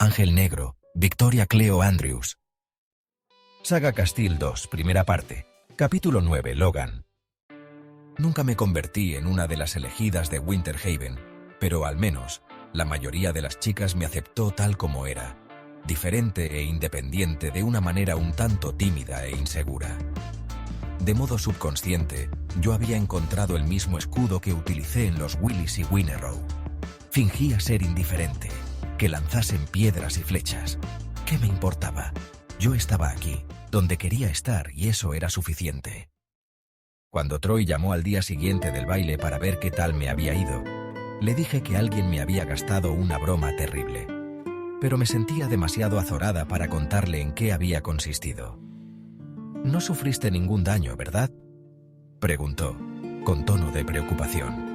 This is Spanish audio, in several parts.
Ángel Negro, Victoria Cleo Andrews. Saga Castile 2, primera parte. Capítulo 9, Logan. Nunca me convertí en una de las elegidas de Winterhaven, pero al menos, la mayoría de las chicas me aceptó tal como era, diferente e independiente de una manera un tanto tímida e insegura. De modo subconsciente, yo había encontrado el mismo escudo que utilicé en los Willis y Winnerow. Fingía ser indiferente, que lanzasen piedras y flechas. ¿Qué me importaba? Yo estaba aquí, donde quería estar, y eso era suficiente. Cuando Troy llamó al día siguiente del baile para ver qué tal me había ido, le dije que alguien me había gastado una broma terrible, pero me sentía demasiado azorada para contarle en qué había consistido. «No sufriste ningún daño, ¿verdad?», preguntó, con tono de preocupación.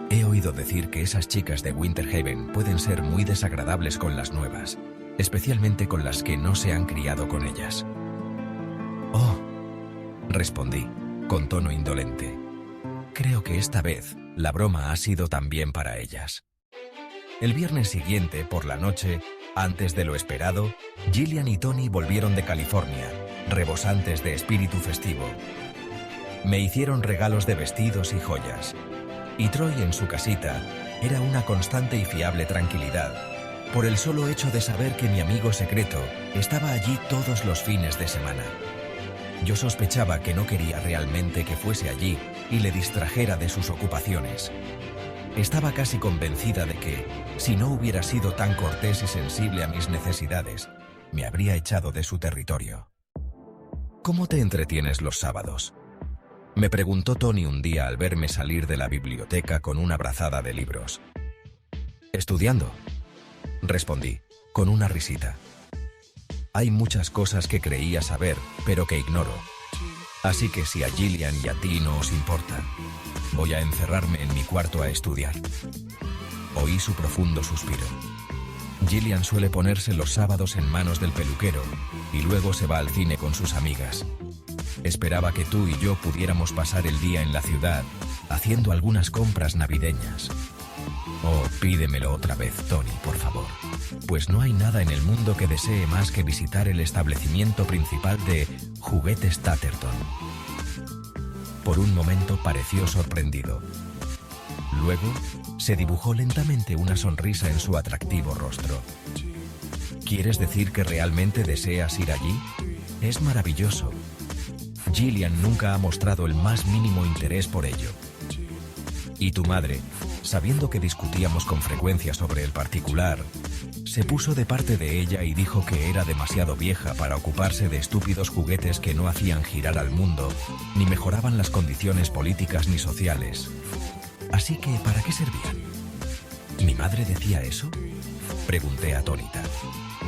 He oído decir que esas chicas de Winterhaven pueden ser muy desagradables con las nuevas, especialmente con las que no se han criado con ellas. «Oh», respondí, con tono indolente. «Creo que esta vez la broma ha sido también para ellas». El viernes siguiente, por la noche, antes de lo esperado, Gillian y Tony volvieron de California, rebosantes de espíritu festivo. Me hicieron regalos de vestidos y joyas. Y Troy en su casita era una constante y fiable tranquilidad, por el solo hecho de saber que mi amigo secreto estaba allí todos los fines de semana. Yo sospechaba que no quería realmente que fuese allí y le distrajera de sus ocupaciones. Estaba casi convencida de que, si no hubiera sido tan cortés y sensible a mis necesidades, me habría echado de su territorio. «¿Cómo te entretienes los sábados?», me preguntó Tony un día al verme salir de la biblioteca con una brazada de libros. «Estudiando», respondí, con una risita. «Hay muchas cosas que creía saber, pero que ignoro. Así que si a Gillian y a ti no os importa, voy a encerrarme en mi cuarto a estudiar». Oí su profundo suspiro. Gillian suele ponerse los sábados en manos del peluquero y luego se va al cine con sus amigas. Esperaba que tú y yo pudiéramos pasar el día en la ciudad, haciendo algunas compras navideñas. Oh, pídemelo otra vez, Tony, por favor. Pues no hay nada en el mundo que desee más que visitar el establecimiento principal de Juguetes Tatterton. Por un momento pareció sorprendido. Luego, se dibujó lentamente una sonrisa en su atractivo rostro. ¿Quieres decir que realmente deseas ir allí? Es maravilloso. Gillian nunca ha mostrado el más mínimo interés por ello. Y tu madre, sabiendo que discutíamos con frecuencia sobre el particular, se puso de parte de ella y dijo que era demasiado vieja para ocuparse de estúpidos juguetes que no hacían girar al mundo, ni mejoraban las condiciones políticas ni sociales. Así que, ¿para qué servían? ¿Mi madre decía eso?, pregunté atónita.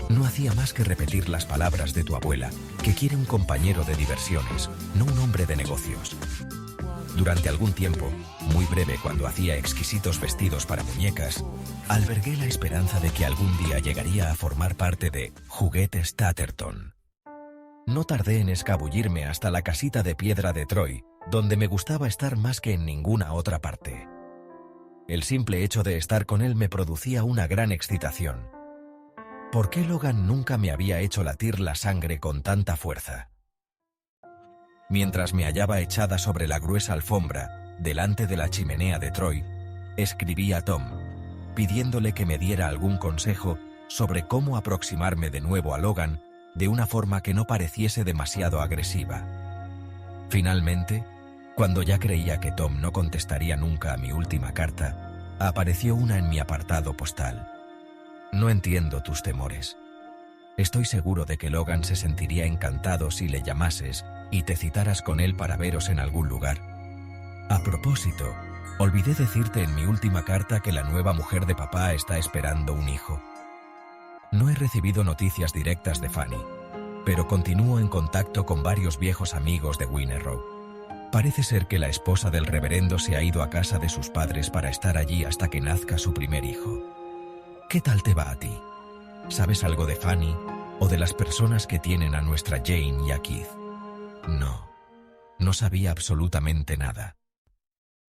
No hacía más que repetir las palabras de tu abuela, que quiere un compañero de diversiones, no un hombre de negocios. Durante algún tiempo, muy breve cuando hacía exquisitos vestidos para muñecas, albergué la esperanza de que algún día llegaría a formar parte de Juguetes Tatterton. No tardé en escabullirme hasta la casita de piedra de Troy, donde me gustaba estar más que en ninguna otra parte. El simple hecho de estar con él me producía una gran excitación. ¿Por qué Logan nunca me había hecho latir la sangre con tanta fuerza? Mientras me hallaba echada sobre la gruesa alfombra, delante de la chimenea de Troy, escribí a Tom, pidiéndole que me diera algún consejo sobre cómo aproximarme de nuevo a Logan de una forma que no pareciese demasiado agresiva. Finalmente, cuando ya creía que Tom no contestaría nunca a mi última carta, apareció una en mi apartado postal. No entiendo tus temores. Estoy seguro de que Logan se sentiría encantado si le llamases y te citaras con él para veros en algún lugar. A propósito, olvidé decirte en mi última carta que la nueva mujer de papá está esperando un hijo. No he recibido noticias directas de Fanny, pero continúo en contacto con varios viejos amigos de Winnerow. Parece ser que la esposa del reverendo se ha ido a casa de sus padres para estar allí hasta que nazca su primer hijo. ¿Qué tal te va a ti? ¿Sabes algo de Fanny o de las personas que tienen a nuestra Jane y a Keith? No sabía absolutamente nada.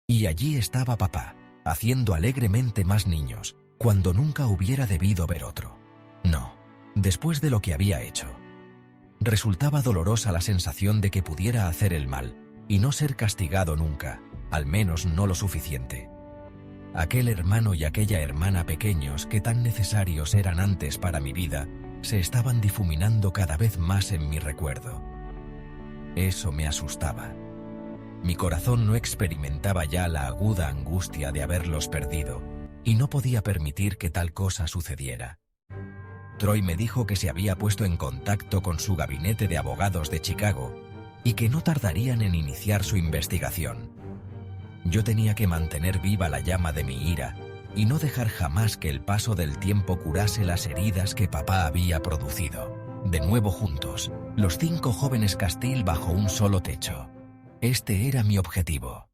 Y allí estaba papá, haciendo alegremente más niños, cuando nunca hubiera debido ver otro. después de lo que había hecho. Resultaba dolorosa la sensación de que pudiera hacer el mal y no ser castigado nunca, al menos no lo suficiente. Aquel hermano y aquella hermana pequeños que tan necesarios eran antes para mi vida, se estaban difuminando cada vez más en mi recuerdo. Eso me asustaba. Mi corazón no experimentaba ya la aguda angustia de haberlos perdido, y no podía permitir que tal cosa sucediera. Troy me dijo que se había puesto en contacto con su gabinete de abogados de Chicago y que no tardarían en iniciar su investigación. Yo tenía que mantener viva la llama de mi ira y no dejar jamás que el paso del tiempo curase las heridas que papá había producido. De nuevo juntos, los 5 jóvenes Castile bajo un solo techo. Este era mi objetivo.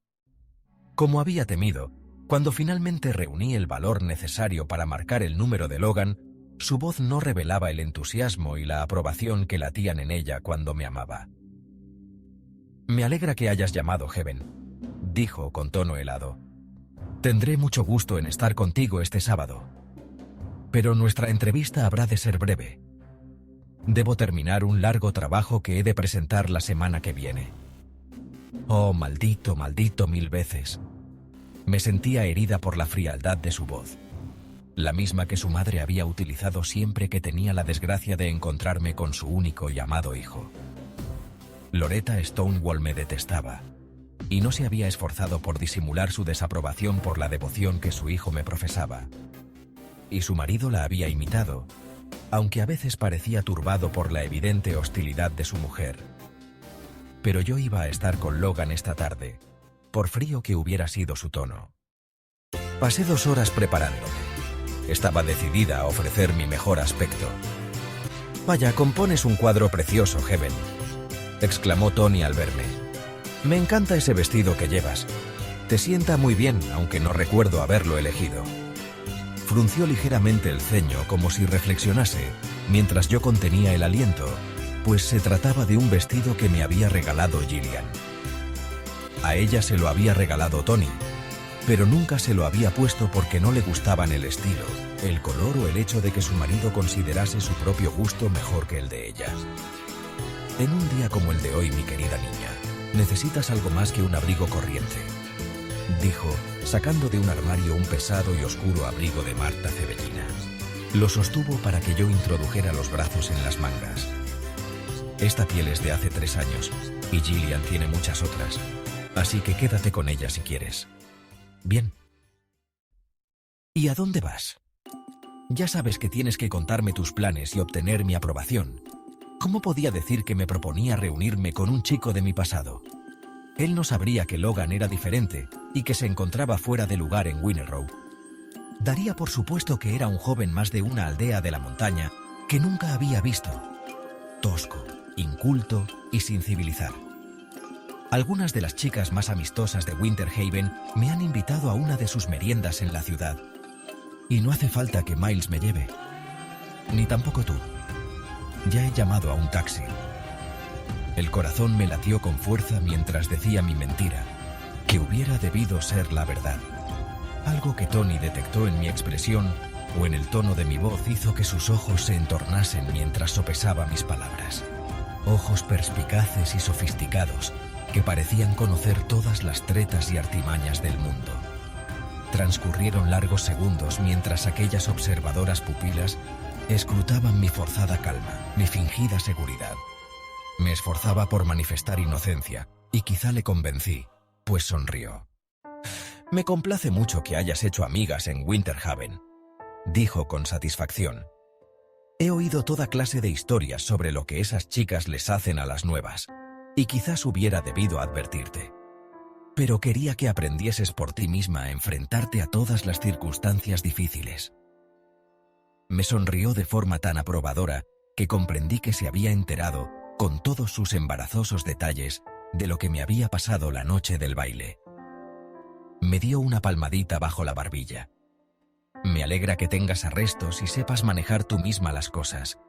Como había temido, cuando finalmente reuní el valor necesario para marcar el número de Logan, su voz no revelaba el entusiasmo y la aprobación que latían en ella cuando me amaba. «Me alegra que hayas llamado, Heaven», dijo con tono helado. «Tendré mucho gusto en estar contigo este sábado. Pero nuestra entrevista habrá de ser breve. Debo terminar un largo trabajo que he de presentar la semana que viene». Oh, maldito, maldito 1000 veces. Me sentía herida por la frialdad de su voz, la misma que su madre había utilizado siempre que tenía la desgracia de encontrarme con su único y amado hijo. Loretta Stonewall me detestaba, y no se había esforzado por disimular su desaprobación por la devoción que su hijo me profesaba. Y su marido la había imitado, aunque a veces parecía turbado por la evidente hostilidad de su mujer. Pero yo iba a estar con Logan esta tarde, por frío que hubiera sido su tono. Pasé 2 horas preparándome. Estaba decidida a ofrecer mi mejor aspecto. «Vaya, compones un cuadro precioso, Heaven», exclamó Tony al verme. «Me encanta ese vestido que llevas. Te sienta muy bien, aunque no recuerdo haberlo elegido». Frunció ligeramente el ceño como si reflexionase, mientras yo contenía el aliento, pues se trataba de un vestido que me había regalado Gillian. A ella se lo había regalado Tony, pero nunca se lo había puesto porque no le gustaban el estilo, el color o el hecho de que su marido considerase su propio gusto mejor que el de ellas. En un día como el de hoy, mi querida niña, necesitas algo más que un abrigo corriente, dijo, sacando de un armario un pesado y oscuro abrigo de Marta Cebellina. Lo sostuvo para que yo introdujera los brazos en las mangas. Esta piel es de hace 3 años, y Gillian tiene muchas otras, así que quédate con ella si quieres. Bien. ¿Y a dónde vas? Ya sabes que tienes que contarme tus planes y obtener mi aprobación. ¿Cómo podía decir que me proponía reunirme con un chico de mi pasado? Él no sabría que Logan era diferente y que se encontraba fuera de lugar en Winner Row. Daría por supuesto que era un joven más de una aldea de la montaña que nunca había visto. Tosco, inculto y sin civilizar. Algunas de las chicas más amistosas de Winter Haven me han invitado a una de sus meriendas en la ciudad. Y no hace falta que Miles me lleve. Ni tampoco tú. Ya he llamado a un taxi. El corazón me latió con fuerza mientras decía mi mentira, que hubiera debido ser la verdad. Algo que Tony detectó en mi expresión o en el tono de mi voz hizo que sus ojos se entornasen mientras sopesaba mis palabras. Ojos perspicaces y sofisticados, que parecían conocer todas las tretas y artimañas del mundo. Transcurrieron largos segundos mientras aquellas observadoras pupilas escrutaban mi forzada calma, mi fingida seguridad. Me esforzaba por manifestar inocencia, y quizá le convencí, pues sonrió. «Me complace mucho que hayas hecho amigas en Winter Haven», dijo con satisfacción. «He oído toda clase de historias sobre lo que esas chicas les hacen a las nuevas, y quizás hubiera debido advertirte. Pero quería que aprendieses por ti misma a enfrentarte a todas las circunstancias difíciles». Me sonrió de forma tan aprobadora que comprendí que se había enterado, con todos sus embarazosos detalles, de lo que me había pasado la noche del baile. Me dio una palmadita bajo la barbilla. «Me alegra que tengas arrestos y sepas manejar tú misma las cosas.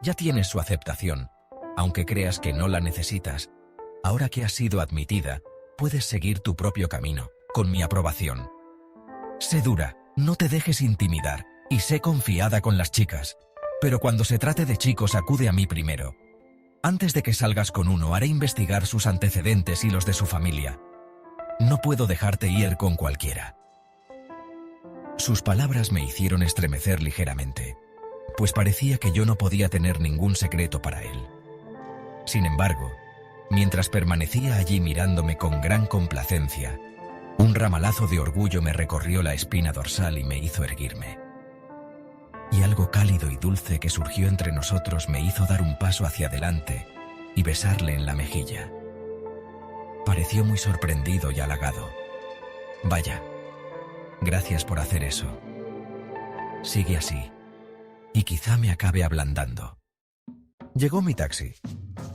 Ya tienes su aceptación, aunque creas que no la necesitas. Ahora que has sido admitida, puedes seguir tu propio camino, con mi aprobación. Sé dura, no te dejes intimidar, y sé confiada con las chicas. Pero cuando se trate de chicos, acude a mí primero. Antes de que salgas con uno, haré investigar sus antecedentes y los de su familia. No puedo dejarte ir con cualquiera. Sus palabras me hicieron estremecer ligeramente, pues parecía que yo no podía tener ningún secreto para él. Sin embargo, mientras permanecía allí mirándome con gran complacencia, un ramalazo de orgullo me recorrió la espina dorsal y me hizo erguirme. Y algo cálido y dulce que surgió entre nosotros me hizo dar un paso hacia adelante y besarle en la mejilla. Pareció muy sorprendido y halagado. Vaya, gracias por hacer eso. Sigue así, y quizá me acabe ablandando. Llegó mi taxi.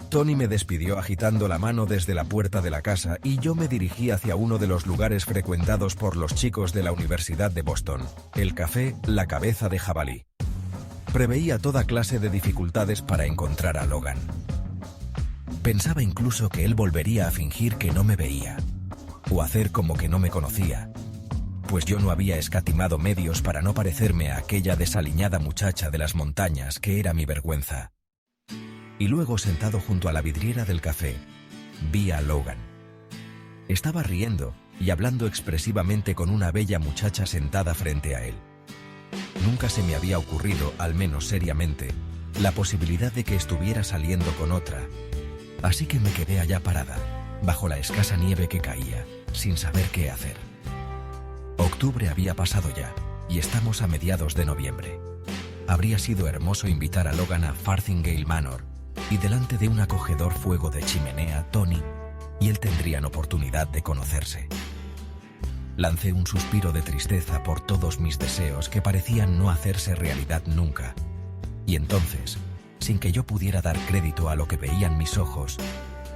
Tony me despidió agitando la mano desde la puerta de la casa y yo me dirigí hacia uno de los lugares frecuentados por los chicos de la Universidad de Boston, el café La Cabeza de Jabalí. Preveía toda clase de dificultades para encontrar a Logan. Pensaba incluso que él volvería a fingir que no me veía, o hacer como que no me conocía, pues yo no había escatimado medios para no parecerme a aquella desaliñada muchacha de las montañas que era mi vergüenza. Y luego, sentado junto a la vidriera del café, vi a Logan. Estaba riendo y hablando expresivamente con una bella muchacha sentada frente a él. Nunca se me había ocurrido, al menos seriamente, la posibilidad de que estuviera saliendo con otra, así que me quedé allá parada, bajo la escasa nieve que caía, sin saber qué hacer. Octubre había pasado ya, y estamos a mediados de noviembre. Habría sido hermoso invitar a Logan a Farthingale Manor, y delante de un acogedor fuego de chimenea, Tony y él tendrían oportunidad de conocerse. Lancé un suspiro de tristeza por todos mis deseos que parecían no hacerse realidad nunca, y entonces, sin que yo pudiera dar crédito a lo que veían mis ojos,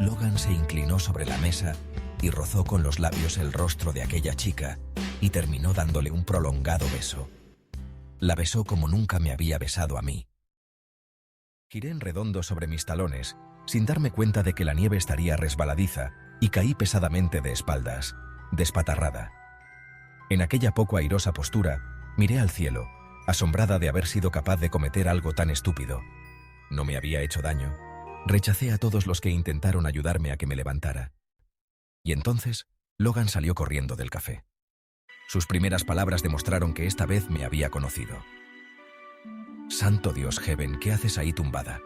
Logan se inclinó sobre la mesa y rozó con los labios el rostro de aquella chica y terminó dándole un prolongado beso. La besó como nunca me había besado a mí. Giré en redondo sobre mis talones, sin darme cuenta de que la nieve estaría resbaladiza, y caí pesadamente de espaldas, despatarrada. En aquella poco airosa postura, miré al cielo, asombrada de haber sido capaz de cometer algo tan estúpido. No me había hecho daño. Rechacé a todos los que intentaron ayudarme a que me levantara. Y entonces, Logan salió corriendo del café. Sus primeras palabras demostraron que esta vez me había conocido. «Santo Dios, Heaven, ¿qué haces ahí tumbada?»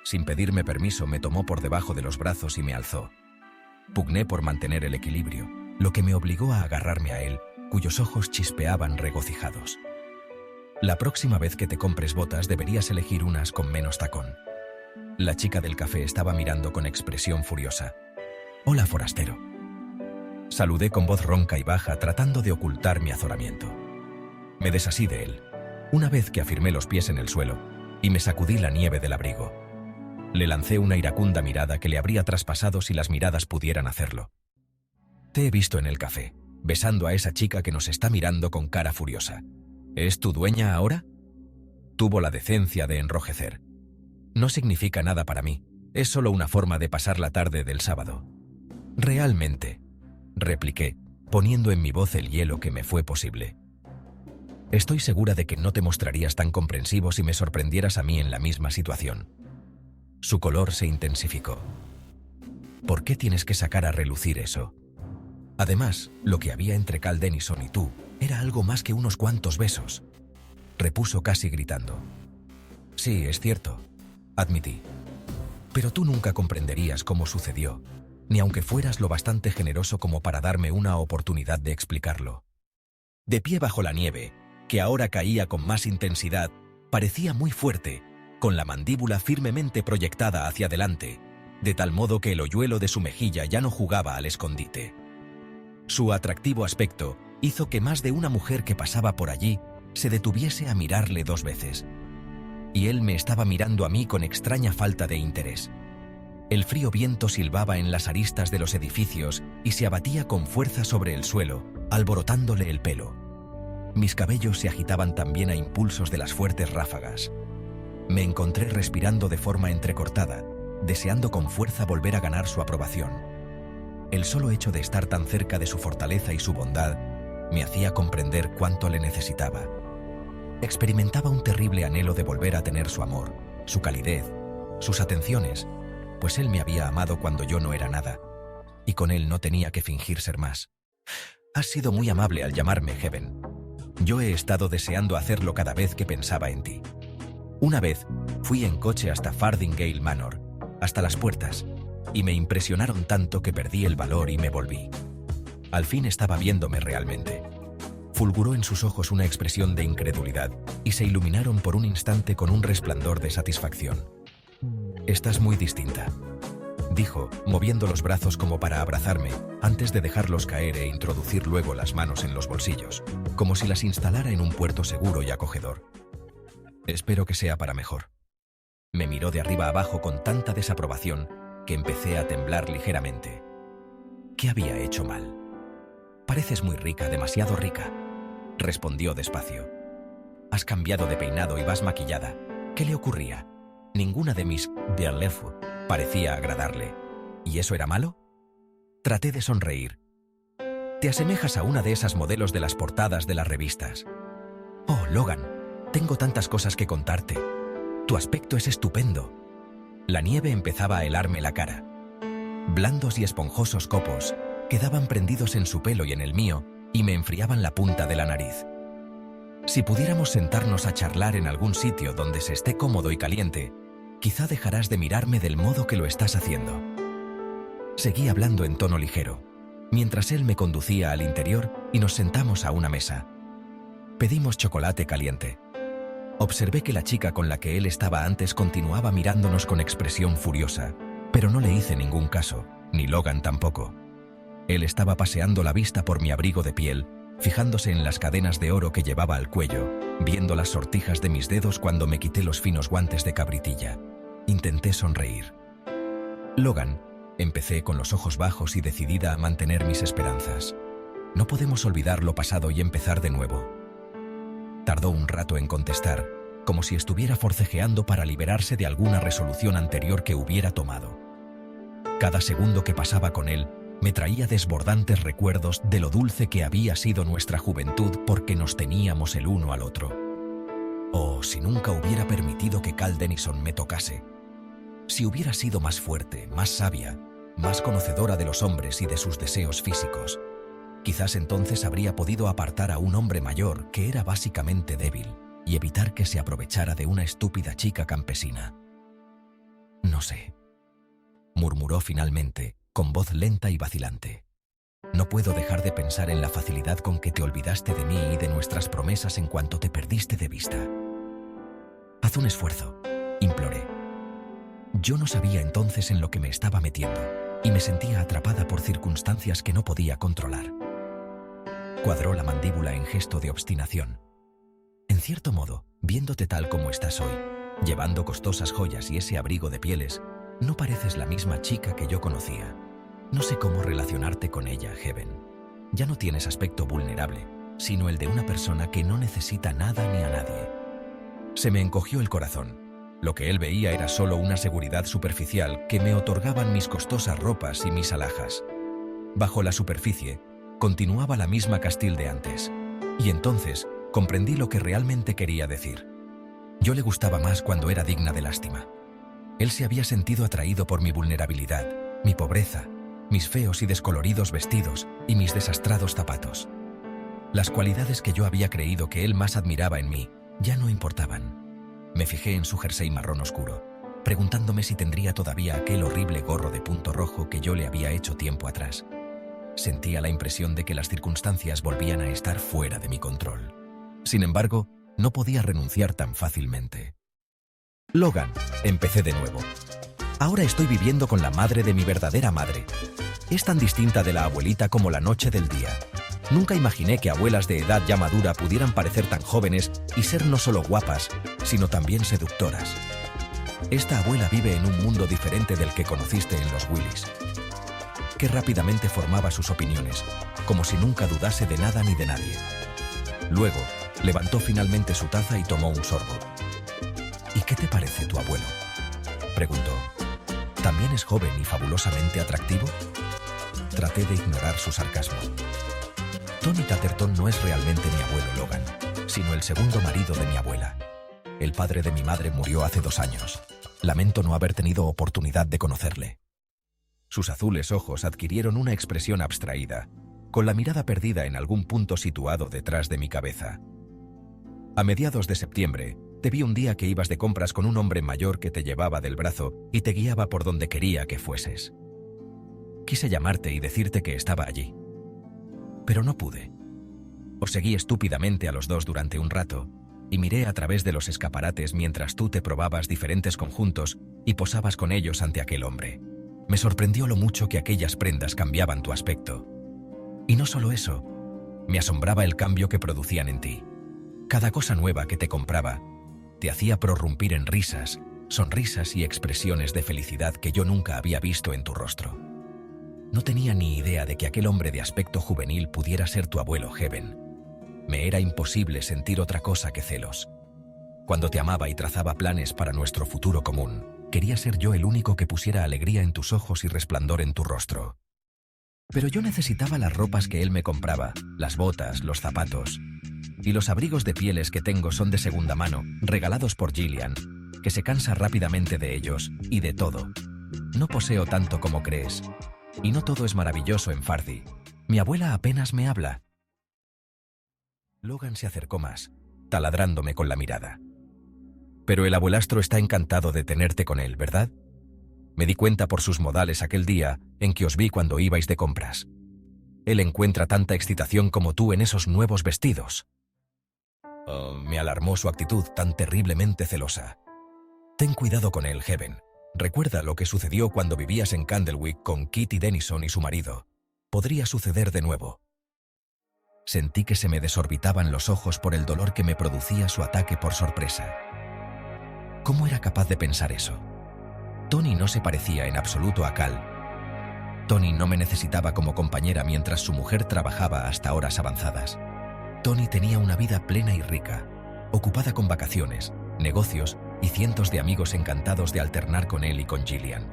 Sin pedirme permiso, me tomó por debajo de los brazos y me alzó. Pugné por mantener el equilibrio, lo que me obligó a agarrarme a él, cuyos ojos chispeaban regocijados. «La próxima vez que te compres botas deberías elegir unas con menos tacón». La chica del café estaba mirando con expresión furiosa. «Hola, forastero». Saludé con voz ronca y baja, tratando de ocultar mi azoramiento. Me desasí de él, una vez que afirmé los pies en el suelo, y me sacudí la nieve del abrigo. Le lancé una iracunda mirada que le habría traspasado si las miradas pudieran hacerlo. «Te he visto en el café, besando a esa chica que nos está mirando con cara furiosa. ¿Es tu dueña ahora?» Tuvo la decencia de enrojecer. «No significa nada para mí, es solo una forma de pasar la tarde del sábado». «Realmente», repliqué, poniendo en mi voz el hielo que me fue posible. «Estoy segura de que no te mostrarías tan comprensivo si me sorprendieras a mí en la misma situación». Su color se intensificó. «¿Por qué tienes que sacar a relucir eso? Además, lo que había entre Cal Denison y tú era algo más que unos cuantos besos», repuso casi gritando. «Sí, es cierto», admití. «Pero tú nunca comprenderías cómo sucedió, ni aunque fueras lo bastante generoso como para darme una oportunidad de explicarlo». De pie bajo la nieve, que ahora caía con más intensidad, parecía muy fuerte, con la mandíbula firmemente proyectada hacia adelante, de tal modo que el hoyuelo de su mejilla ya no jugaba al escondite. Su atractivo aspecto hizo que más de una mujer que pasaba por allí se detuviese a mirarle 2 veces. Y él me estaba mirando a mí con extraña falta de interés. El frío viento silbaba en las aristas de los edificios y se abatía con fuerza sobre el suelo, alborotándole el pelo. Mis cabellos se agitaban también a impulsos de las fuertes ráfagas. Me encontré respirando de forma entrecortada, deseando con fuerza volver a ganar su aprobación. El solo hecho de estar tan cerca de su fortaleza y su bondad me hacía comprender cuánto le necesitaba. Experimentaba un terrible anhelo de volver a tener su amor, su calidez, sus atenciones, pues él me había amado cuando yo no era nada, y con él no tenía que fingir ser más. Has sido muy amable al llamarme Heaven. Yo he estado deseando hacerlo cada vez que pensaba en ti. Una vez fui en coche hasta Fardingale Manor, hasta las puertas, y me impresionaron tanto que perdí el valor y me volví. Al fin estaba viéndome realmente. Fulguró en sus ojos una expresión de incredulidad y se iluminaron por un instante con un resplandor de satisfacción. «Estás muy distinta», dijo, moviendo los brazos como para abrazarme, antes de dejarlos caer e introducir luego las manos en los bolsillos, como si las instalara en un puerto seguro y acogedor. «Espero que sea para mejor». Me miró de arriba abajo con tanta desaprobación que empecé a temblar ligeramente. ¿Qué había hecho mal? «Pareces muy rica, demasiado rica», respondió despacio. «Has cambiado de peinado y vas maquillada. ¿Qué le ocurría?» Ninguna de mis «bellefs» parecía agradarle. ¿Y eso era malo? Traté de sonreír. «Te asemejas a una de esas modelos de las portadas de las revistas». «Oh, Logan, tengo tantas cosas que contarte. Tu aspecto es estupendo». La nieve empezaba a helarme la cara. Blandos y esponjosos copos quedaban prendidos en su pelo y en el mío y me enfriaban la punta de la nariz. «Si pudiéramos sentarnos a charlar en algún sitio donde se esté cómodo y caliente, quizá dejarás de mirarme del modo que lo estás haciendo». Seguí hablando en tono ligero, mientras él me conducía al interior y nos sentamos a una mesa. Pedimos chocolate caliente. Observé que la chica con la que él estaba antes continuaba mirándonos con expresión furiosa, pero no le hice ningún caso, ni Logan tampoco. Él estaba paseando la vista por mi abrigo de piel, fijándose en las cadenas de oro que llevaba al cuello, viendo las sortijas de mis dedos cuando me quité los finos guantes de cabritilla. Intenté sonreír. «Logan», empecé con los ojos bajos y decidida a mantener mis esperanzas. «No podemos olvidar lo pasado y empezar de nuevo». Tardó un rato en contestar, como si estuviera forcejeando para liberarse de alguna resolución anterior que hubiera tomado. Cada segundo que pasaba con él me traía desbordantes recuerdos de lo dulce que había sido nuestra juventud porque nos teníamos el uno al otro. Oh, si nunca hubiera permitido que Cal Denison me tocase. Si hubiera sido más fuerte, más sabia, más conocedora de los hombres y de sus deseos físicos, quizás entonces habría podido apartar a un hombre mayor que era básicamente débil y evitar que se aprovechara de una estúpida chica campesina. «No sé», murmuró finalmente, con voz lenta y vacilante. «No puedo dejar de pensar en la facilidad con que te olvidaste de mí y de nuestras promesas en cuanto te perdiste de vista». «Haz un esfuerzo», imploré. Yo no sabía entonces en lo que me estaba metiendo y me sentía atrapada por circunstancias que no podía controlar. Cuadró la mandíbula en gesto de obstinación. «En cierto modo, viéndote tal como estás hoy, llevando costosas joyas y ese abrigo de pieles, no pareces la misma chica que yo conocía. No sé cómo relacionarte con ella, Heaven. Ya no tienes aspecto vulnerable, sino el de una persona que no necesita nada ni a nadie». Se me encogió el corazón. Lo que él veía era solo una seguridad superficial que me otorgaban mis costosas ropas y mis alhajas. Bajo la superficie, continuaba la misma Castile de antes. Y entonces comprendí lo que realmente quería decir. Yo le gustaba más cuando era digna de lástima. Él se había sentido atraído por mi vulnerabilidad, mi pobreza, mis feos y descoloridos vestidos y mis desastrados zapatos. Las cualidades que yo había creído que él más admiraba en mí ya no importaban. Me fijé en su jersey marrón oscuro, preguntándome si tendría todavía aquel horrible gorro de punto rojo que yo le había hecho tiempo atrás. Sentía la impresión de que las circunstancias volvían a estar fuera de mi control. Sin embargo, no podía renunciar tan fácilmente. «Logan», empecé de nuevo. «Ahora estoy viviendo con la madre de mi verdadera madre. Es tan distinta de la abuelita como la noche del día. Nunca imaginé que abuelas de edad ya madura pudieran parecer tan jóvenes y ser no solo guapas, sino también seductoras. Esta abuela vive en un mundo diferente del que conociste en los Willys». Que rápidamente formaba sus opiniones, como si nunca dudase de nada ni de nadie. Luego, levantó finalmente su taza y tomó un sorbo. «¿Y qué te parece tu abuelo?», preguntó. «¿También es joven y fabulosamente atractivo?». Traté de ignorar su sarcasmo. «Tony Tatterton no es realmente mi abuelo, Logan, sino el segundo marido de mi abuela. El padre de mi madre murió hace 2 años. Lamento no haber tenido oportunidad de conocerle. Sus azules ojos adquirieron una expresión abstraída, con la mirada perdida en algún punto situado detrás de mi cabeza. A mediados de septiembre, te vi un día que ibas de compras con un hombre mayor que te llevaba del brazo y te guiaba por donde quería que fueses. Quise llamarte y decirte que estaba allí, pero no pude. Os seguí estúpidamente a los dos durante un rato y miré a través de los escaparates mientras tú te probabas diferentes conjuntos y posabas con ellos ante aquel hombre. Me sorprendió lo mucho que aquellas prendas cambiaban tu aspecto. Y no solo eso, me asombraba el cambio que producían en ti. Cada cosa nueva que te compraba te hacía prorrumpir en risas, sonrisas y expresiones de felicidad que yo nunca había visto en tu rostro. No tenía ni idea de que aquel hombre de aspecto juvenil pudiera ser tu abuelo Heaven. Me era imposible sentir otra cosa que celos. Cuando te amaba y trazaba planes para nuestro futuro común, quería ser yo el único que pusiera alegría en tus ojos y resplandor en tu rostro. Pero yo necesitaba las ropas que él me compraba, las botas, los zapatos. Y los abrigos de pieles que tengo son de segunda mano, regalados por Gillian, que se cansa rápidamente de ellos y de todo. No poseo tanto como crees. Y no todo es maravilloso en Farthing. Mi abuela apenas me habla. Logan se acercó más, taladrándome con la mirada. Pero el abuelastro está encantado de tenerte con él, ¿verdad? Me di cuenta por sus modales aquel día en que os vi cuando ibais de compras. Él encuentra tanta excitación como tú en esos nuevos vestidos. Me alarmó su actitud tan terriblemente celosa. Ten cuidado con él, Heaven. Recuerda lo que sucedió cuando vivías en Candlewick con Kitty Denison y su marido. Podría suceder de nuevo. Sentí que se me desorbitaban los ojos por el dolor que me producía su ataque por sorpresa. ¿Cómo era capaz de pensar eso? Tony no se parecía en absoluto a Cal. Tony no me necesitaba como compañera mientras su mujer trabajaba hasta horas avanzadas. Tony tenía una vida plena y rica, ocupada con vacaciones, negocios y cientos de amigos encantados de alternar con él y con Gillian.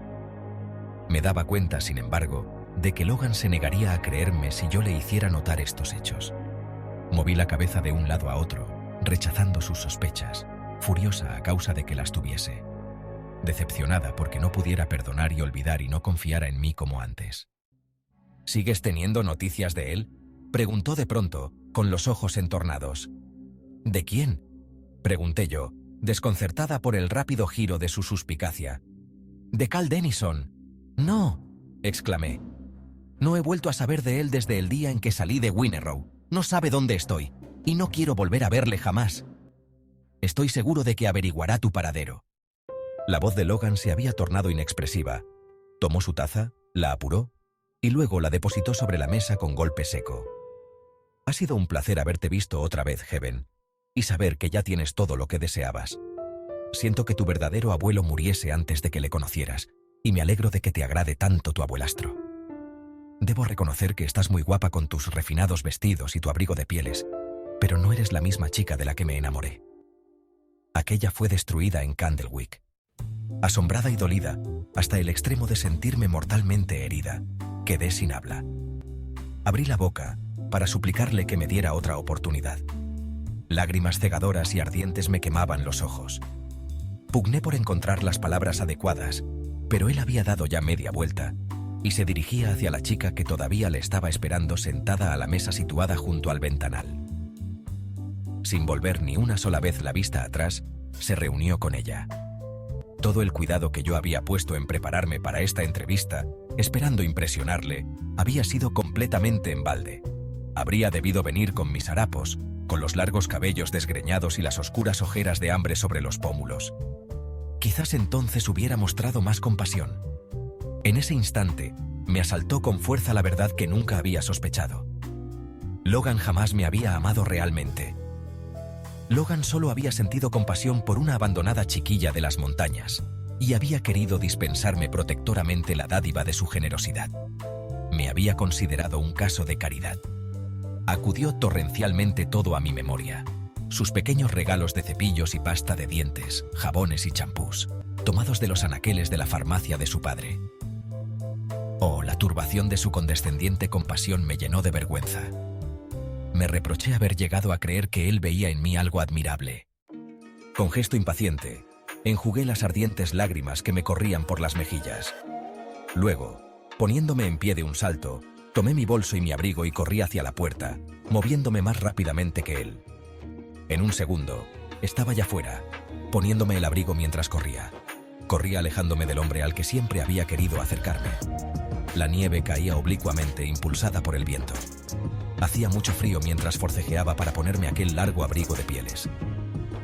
Me daba cuenta, sin embargo, de que Logan se negaría a creerme si yo le hiciera notar estos hechos. Moví la cabeza de un lado a otro, rechazando sus sospechas, furiosa a causa de que las tuviese. Decepcionada porque no pudiera perdonar y olvidar y no confiara en mí como antes. ¿Sigues teniendo noticias de él?, preguntó de pronto, con los ojos entornados. ¿De quién?, pregunté yo, desconcertada por el rápido giro de su suspicacia. «De Cal Denison». «No», exclamé. «No he vuelto a saber de él desde el día en que salí de Winnerow. No sabe dónde estoy, y no quiero volver a verle jamás. Estoy seguro de que averiguará tu paradero». La voz de Logan se había tornado inexpresiva. Tomó su taza, la apuró, y luego la depositó sobre la mesa con golpe seco. «Ha sido un placer haberte visto otra vez, Heaven, y saber que ya tienes todo lo que deseabas. Siento que tu verdadero abuelo muriese antes de que le conocieras, y me alegro de que te agrade tanto tu abuelastro. Debo reconocer que estás muy guapa con tus refinados vestidos y tu abrigo de pieles, pero no eres la misma chica de la que me enamoré. Aquella fue destruida en Candlewick». Asombrada y dolida, hasta el extremo de sentirme mortalmente herida, quedé sin habla. Abrí la boca para suplicarle que me diera otra oportunidad. Lágrimas cegadoras y ardientes me quemaban los ojos. Pugné por encontrar las palabras adecuadas, pero él había dado ya media vuelta y se dirigía hacia la chica que todavía le estaba esperando sentada a la mesa situada junto al ventanal. Sin volver ni una sola vez la vista atrás, se reunió con ella. Todo el cuidado que yo había puesto en prepararme para esta entrevista, esperando impresionarle, había sido completamente en balde. Habría debido venir con mis harapos, con los largos cabellos desgreñados y las oscuras ojeras de hambre sobre los pómulos. Quizás entonces hubiera mostrado más compasión. En ese instante, me asaltó con fuerza la verdad que nunca había sospechado. Logan jamás me había amado realmente. Logan solo había sentido compasión por una abandonada chiquilla de las montañas y había querido dispensarme protectoramente la dádiva de su generosidad. Me había considerado un caso de caridad. Acudió torrencialmente todo a mi memoria. Sus pequeños regalos de cepillos y pasta de dientes, jabones y champús, tomados de los anaqueles de la farmacia de su padre. Oh, la turbación de su condescendiente compasión me llenó de vergüenza. Me reproché haber llegado a creer que él veía en mí algo admirable. Con gesto impaciente, enjugué las ardientes lágrimas que me corrían por las mejillas. Luego, poniéndome en pie de un salto, tomé mi bolso y mi abrigo y corrí hacia la puerta, moviéndome más rápidamente que él. En un segundo, estaba ya fuera, poniéndome el abrigo mientras corría. Corría alejándome del hombre al que siempre había querido acercarme. La nieve caía oblicuamente, impulsada por el viento. Hacía mucho frío mientras forcejeaba para ponerme aquel largo abrigo de pieles.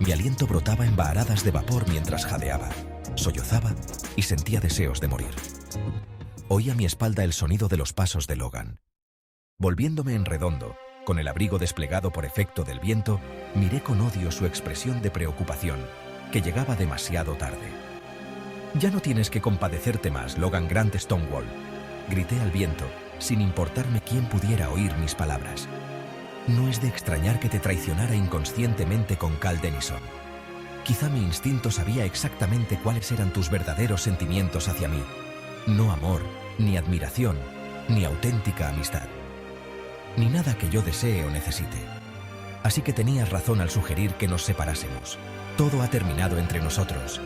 Mi aliento brotaba en varadas de vapor mientras jadeaba, sollozaba y sentía deseos de morir. Oí a mi espalda el sonido de los pasos de Logan. Volviéndome en redondo, con el abrigo desplegado por efecto del viento, miré con odio su expresión de preocupación, que llegaba demasiado tarde. «Ya no tienes que compadecerte más, Logan Grant Stonewall», grité al viento, sin importarme quién pudiera oír mis palabras. «No es de extrañar que te traicionara inconscientemente con Cal Denison. Quizá mi instinto sabía exactamente cuáles eran tus verdaderos sentimientos hacia mí. No amor, ni admiración, ni auténtica amistad. Ni nada que yo desee o necesite. Así que tenías razón al sugerir que nos separásemos. Todo ha terminado entre nosotros.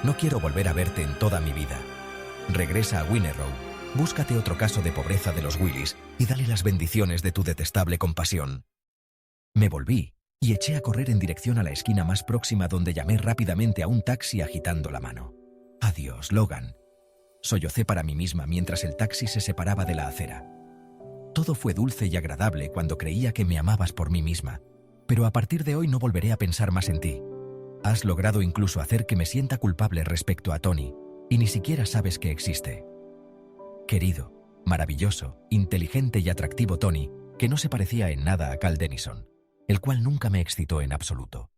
No quiero volver a verte en toda mi vida. Regresa a Winnerow, búscate otro caso de pobreza de los Willis y dale las bendiciones de tu detestable compasión». Me volví y eché a correr en dirección a la esquina más próxima, donde llamé rápidamente a un taxi agitando la mano. «Adiós, Logan», sollocé para mí misma mientras el taxi se separaba de la acera. Todo fue dulce y agradable cuando creía que me amabas por mí misma, pero a partir de hoy no volveré a pensar más en ti. Has logrado incluso hacer que me sienta culpable respecto a Tony, y ni siquiera sabes que existe. Querido, maravilloso, inteligente y atractivo Tony, que no se parecía en nada a Cal Denison, el cual nunca me excitó en absoluto.